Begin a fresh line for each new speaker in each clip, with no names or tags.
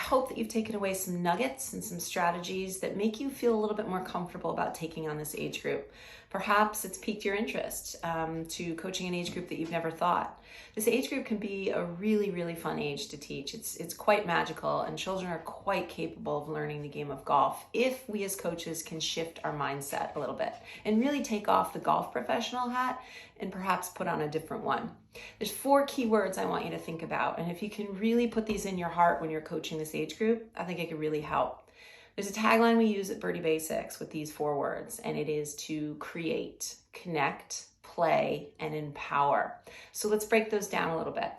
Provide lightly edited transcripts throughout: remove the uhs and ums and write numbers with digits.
hope that you've taken away some nuggets and some strategies that make you feel a little bit more comfortable about taking on this age group. Perhaps it's piqued your interest to coaching an age group that you've never thought. This age group can be a really, really fun age to teach. It's quite magical, and children are quite capable of learning the game of golf if we as coaches can shift our mindset a little bit and really take off the golf professional hat and perhaps put on a different one. There's 4 key words I want you to think about, and if you can really put these in your heart when you're coaching this age group, I think it could really help. There's a tagline we use at Birdie Basics with these 4 words, and it is to create, connect, play, and empower. So let's break those down a little bit.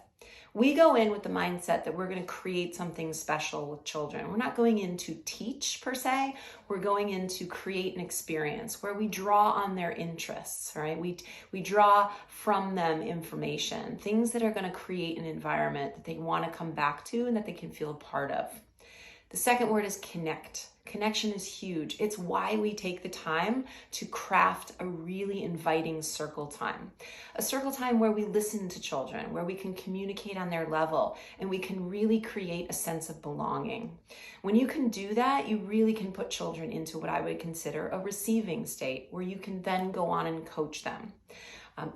We go in with the mindset that we're going to create something special with children. We're not going in to teach per se. We're going in to create an experience where we draw on their interests, right? We draw from them information, things that are going to create an environment that they want to come back to and that they can feel a part of. The second word is connect. Connection is huge. It's why we take the time to craft a really inviting circle time. A circle time where we listen to children, where we can communicate on their level, and we can really create a sense of belonging. When you can do that, you really can put children into what I would consider a receiving state, where you can then go on and coach them.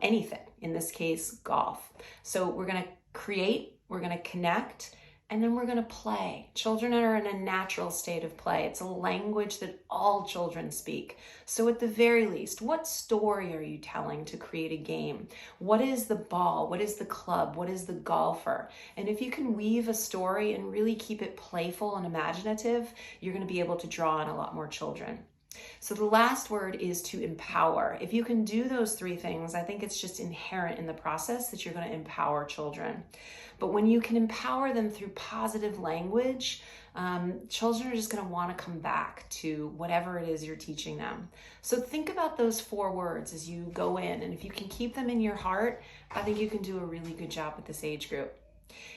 Anything, in this case, golf. So we're going to create, we're going to connect, and then we're going to play. Children are in a natural state of play. It's a language that all children speak. So at the very least, what story are you telling to create a game? What is the ball? What is the club? What is the golfer? And if you can weave a story and really keep it playful and imaginative, you're going to be able to draw in a lot more children. So the last word is to empower. If you can do those 3 things, I think it's just inherent in the process that you're going to empower children. But when you can empower them through positive language, children are just going to want to come back to whatever it is you're teaching them. So think about those 4 words as you go in, and if you can keep them in your heart, I think you can do a really good job with this age group.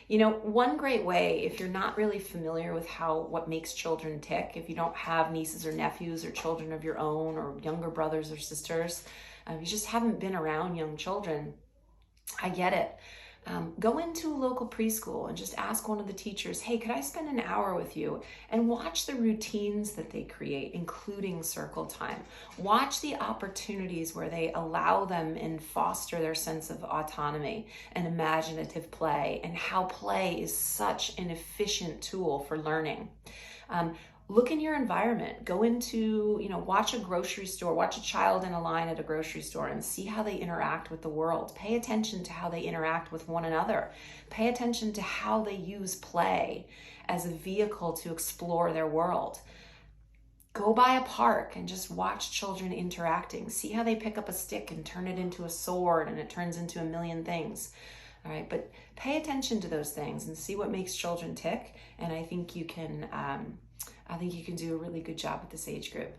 You know, one great way, if you're not really familiar with what makes children tick, if you don't have nieces or nephews or children of your own or younger brothers or sisters, you just haven't been around young children, I get it. Go into a local preschool and just ask one of the teachers, hey, could I spend an hour with you? And watch the routines that they create, including circle time. Watch the opportunities where they allow them and foster their sense of autonomy and imaginative play, and how play is such an efficient tool for learning. Look in your environment. Go into, watch a grocery store, watch a child in a line at a grocery store and see how they interact with the world. Pay attention to how they interact with one another. Pay attention to how they use play as a vehicle to explore their world. Go by a park and just watch children interacting. See how they pick up a stick and turn it into a sword and it turns into a million things. All right, but pay attention to those things and see what makes children tick. And I think you can do a really good job with this age group.